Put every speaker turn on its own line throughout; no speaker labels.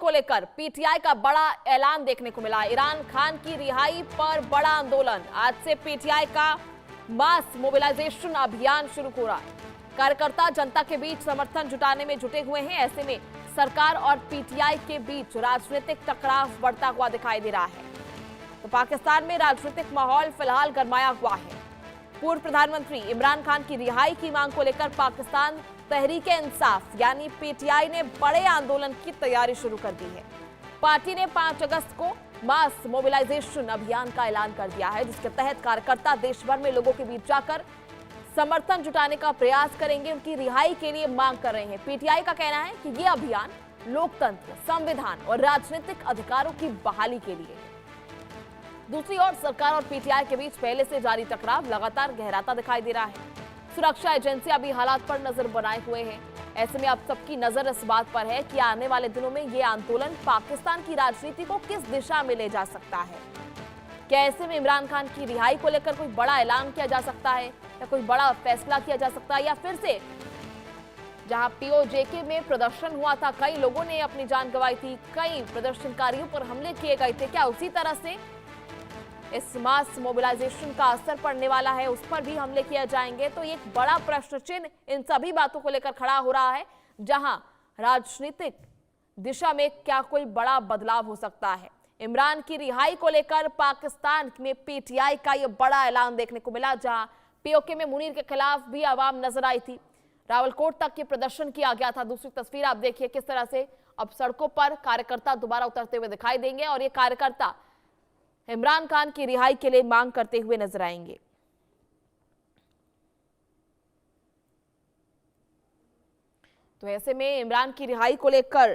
को लेकर पीटीआई का बड़ा ऐलान देखने को मिला। इमरान खान की रिहाई पर बड़ा आंदोलन। आज से पीटीआई का मास मोबिलाइजेशन अभियान शुरू हो रहा है। कार्यकर्ता जनता के बीच समर्थन जुटाने में जुटे हुए हैं। ऐसे में सरकार और पीटीआई के बीच राजनीतिक टकराव बढ़ता हुआ दिखाई दे रहा है। तो पाकिस्तान में राजनीतिक माहौल फिलहाल गरमाया हुआ है। पूर्व प्रधानमंत्री इमरान खान की रिहाई की मांग को लेकर पाकिस्तान तहरीक-ए-इंसाफ यानी पीटीआई ने बड़े आंदोलन की तैयारी शुरू कर दी है। पार्टी ने 5 अगस्त को मास मोबिलाइजेशन अभियान का ऐलान कर दिया है, जिसके तहत कार्यकर्ता देश भर में लोगों के बीच जाकर समर्थन जुटाने का प्रयास करेंगे, उनकी रिहाई के लिए मांग कर रहे हैं। पीटीआई का कहना है कि यह अभियान लोकतंत्र, संविधान और राजनीतिक अधिकारों की बहाली के लिए। दूसरी ओर सरकार और पीटीआई के बीच पहले से जारी टकराव लगातार गहराता दिखाई दे रहा है। सुरक्षा एजेंसियां भी हालात पर नजर बनाए हुए हैं। ऐसे में अब सबकी नजर इस बात पर है कि आने वाले दिनों में यह आंदोलन पाकिस्तान की राजनीति को किस दिशा में ले जा सकता है। क्या ऐसे में इमरान खान की रिहाई को लेकर कोई बड़ा ऐलान किया जा सकता है या कोई बड़ा फैसला किया जा सकता है, या फिर से जहां पीओजेके में प्रदर्शन हुआ था, कई लोगों ने अपनी जान गंवाई थी, कई प्रदर्शनकारियों पर हमले किए गए थे, क्या उसी तरह से इस मास मोबिलाइजेशन का असर पड़ने वाला है, उस पर भी हमले किए जाएंगे? तो ये एक बड़ा प्रश्न चिन्ह इन सभी बातों को लेकर खड़ा हो रहा है, जहां राजनीतिक दिशा में क्या कोई बड़ा बदलाव हो सकता है। इमरान की रिहाई को लेकर पाकिस्तान में पीटीआई का यह बड़ा ऐलान देखने को मिला, जहां पीओके में मुनीर के खिलाफ भी आवाम नजर आई थी। रावलकोट तक ये प्रदर्शन किया गया था। दूसरी तस्वीर आप देखिए किस तरह से अब सड़कों पर कार्यकर्ता दोबारा उतरते हुए दिखाई देंगे और ये कार्यकर्ता इमरान खान की रिहाई के लिए मांग करते हुए नजर आएंगे। तो ऐसे में इमरान की रिहाई को लेकर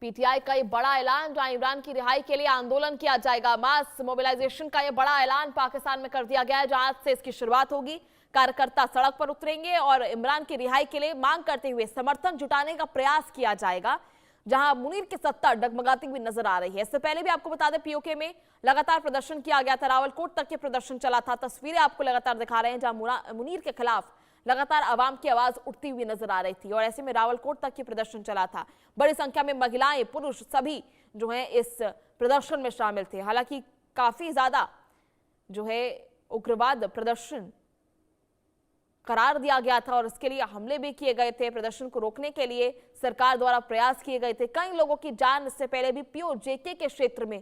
पीटीआई का ये बड़ा ऐलान, जहां इमरान की रिहाई के लिए आंदोलन किया जाएगा, मास मोबिलाइजेशन का ये बड़ा ऐलान पाकिस्तान में कर दिया गया है, जहां से इसकी शुरुआत होगी। कार्यकर्ता सड़क पर उतरेंगे और इमरान की रिहाई के लिए मांग करते हुए समर्थन जुटाने का प्रयास किया जाएगा, जहां मुनीर की सत्ता डगमगाती हुई नजर आ रही है। इससे पहले भी आपको बता दें, पीओके में लगातार प्रदर्शन किया गया था, रावलकोट तक के प्रदर्शन चला था। तस्वीरें आपको लगातार दिखा रहे हैं, जहां मुनीर के खिलाफ लगातार आवाम की आवाज उठती हुई नजर आ रही थी और ऐसे में रावलकोट तक के प्रदर्शन चला था। बड़ी संख्या में महिलाएं, पुरुष सभी जो है इस प्रदर्शन में शामिल थे। हालांकि काफी ज्यादा जो है उग्रवाद प्रदर्शन करार दिया गया था और इसके लिए हमले भी किए गए थे। प्रदर्शन को रोकने के लिए सरकार द्वारा प्रयास किए गए थे। कई लोगों की जान इससे पहले भी पीओजेके के क्षेत्र में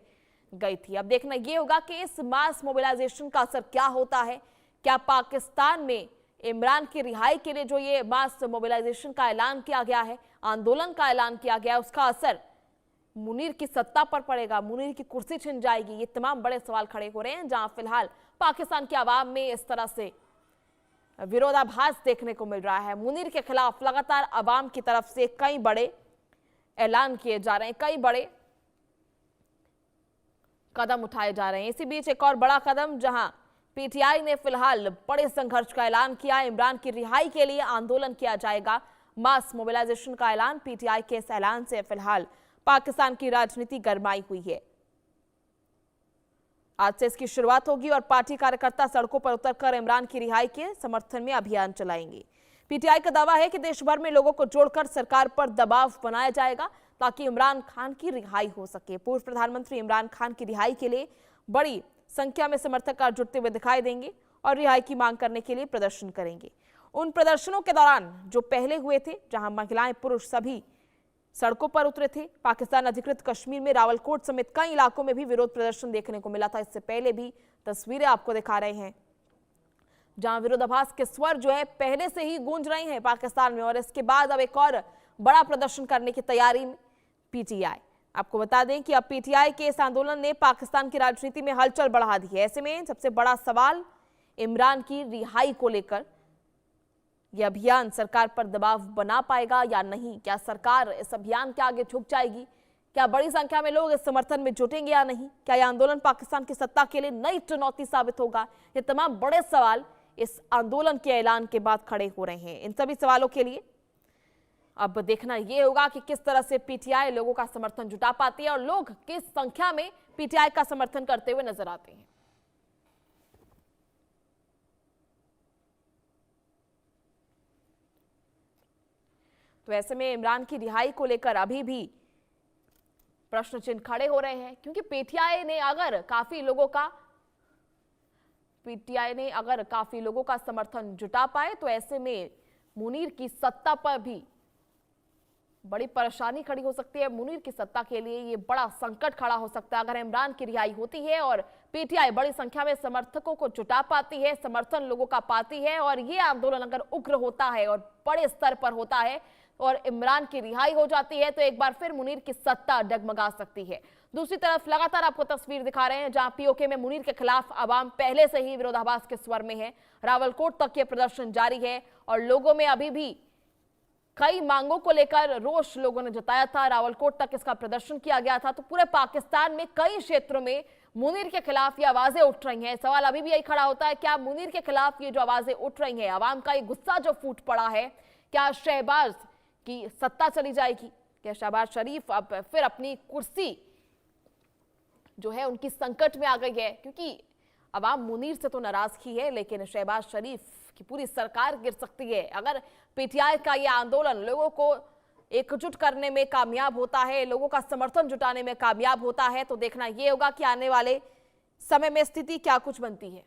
गई थी। अब देखना यह होगा कि इस मास मोबिलाइजेशन का असर क्या होता है। क्या पाकिस्तान में इमरान की रिहाई के लिए जो ये मास मोबिलाइजेशन का ऐलान किया गया है, आंदोलन का ऐलान किया गया है, उसका असर मुनीर की सत्ता पर पड़ेगा, मुनीर की कुर्सी छिन जाएगी? ये तमाम बड़े सवाल खड़े हो रहे हैं, जहां फिलहाल पाकिस्तान की आवाम में इस तरह से विरोधाभास देखने को मिल रहा है। मुनीर के खिलाफ लगातार आवाम की तरफ से कई बड़े ऐलान किए जा रहे हैं, कई बड़े कदम उठाए जा रहे हैं। इसी बीच एक और बड़ा कदम, जहां पीटीआई ने फिलहाल बड़े संघर्ष का ऐलान किया। इमरान की रिहाई के लिए आंदोलन किया जाएगा, मास मोबिलाइजेशन का ऐलान। पीटीआई के इस ऐलान से फिलहाल पाकिस्तान की राजनीति गरमाई हुई है। आज से इसकी शुरुआत होगी और पार्टी कार्यकर्ता सड़कों पर उतरकर इमरान की रिहाई के समर्थन में अभियान चलाएंगे। पीटीआई का दावा है कि देश भर में लोगों को जोड़कर सरकार पर दबाव बनाया जाएगा ताकि इमरान खान की रिहाई हो सके। पूर्व प्रधानमंत्री इमरान खान की रिहाई के लिए बड़ी संख्या में समर्थक जुटते हुए दिखाई देंगे और रिहाई की मांग करने के लिए प्रदर्शन करेंगे। उन प्रदर्शनों के दौरान जो पहले हुए थे, जहां महिलाएं, पुरुष सभी सड़कों पर उतरे थे। पाकिस्तान अधिकृत कश्मीर में रावलकोट समेत कई इलाकों में भी विरोध प्रदर्शन देखने को मिला था। इससे पहले भी तस्वीरें आपको दिखा रहे हैं, जहां विरोधाभास के स्वर जो है पहले से ही गूंज रहे हैं पाकिस्तान में और इसके बाद अब एक और बड़ा प्रदर्शन करने की तैयारी में पीटीआई। आपको बता दें कि अब पीटीआई के इस आंदोलन ने पाकिस्तान की राजनीति में हलचल बढ़ा दी है। ऐसे में सबसे बड़ा सवाल इमरान की रिहाई को लेकर, यह अभियान सरकार पर दबाव बना पाएगा या नहीं? क्या सरकार इस अभियान के आगे झुक जाएगी? क्या बड़ी संख्या में लोग इस समर्थन में जुटेंगे या नहीं? क्या यह आंदोलन पाकिस्तान की सत्ता के लिए नई चुनौती साबित होगा? ये तमाम बड़े सवाल इस आंदोलन के ऐलान के बाद खड़े हो रहे हैं। इन सभी सवालों के लिए अब देखना यह होगा कि किस तरह से पीटीआई लोगों का समर्थन जुटा पाती है और लोग किस संख्या में पीटीआई का समर्थन करते हुए नजर आते हैं। तो ऐसे में इमरान की रिहाई को लेकर अभी भी प्रश्न चिन्ह खड़े हो रहे हैं, क्योंकि पीटीआई ने अगर काफी लोगों का समर्थन जुटा पाए तो ऐसे में मुनीर की सत्ता पर भी बड़ी परेशानी खड़ी हो सकती है। मुनीर की सत्ता के लिए ये बड़ा संकट खड़ा हो सकता है। अगर इमरान की रिहाई होती है और पीटीआई बड़ी संख्या में समर्थकों को जुटा पाती है, समर्थन लोगों का पाती है, और ये आंदोलन अगर उग्र होता है और बड़े स्तर पर होता है और इमरान की रिहाई हो जाती है, तो एक बार फिर मुनीर की सत्ता डगमगा सकती है। दूसरी तरफ लगातार आपको तस्वीर दिखा रहे हैं जहां पीओके में मुनीर के खिलाफ आवाम पहले से ही विरोधाभास के स्वर में है। रावलकोट तक ये प्रदर्शन जारी है और लोगों में अभी भी कई मांगों को लेकर रोष लोगों ने जताया था। रावलकोट तक इसका प्रदर्शन किया गया था। तो पूरे पाकिस्तान में कई क्षेत्रों में मुनीर के खिलाफ ये आवाजें उठ रही हैं। सवाल अभी भी यही खड़ा होता है, क्या मुनीर के खिलाफ ये जो आवाजें उठ रही हैं, आवाम का ये गुस्सा जो फूट पड़ा है, क्या शहबाज की सत्ता चली जाएगी? क्या शहबाज शरीफ अब फिर अपनी कुर्सी जो है उनकी संकट में आ गई है? क्योंकि अवाम मुनीर से तो नाराज ही है, लेकिन शहबाज शरीफ की पूरी सरकार गिर सकती है। अगर पीटीआई का ये आंदोलन लोगों को एकजुट करने में कामयाब होता है, लोगों का समर्थन जुटाने में कामयाब होता है, तो देखना ये होगा कि आने वाले समय में स्थिति क्या कुछ बनती है।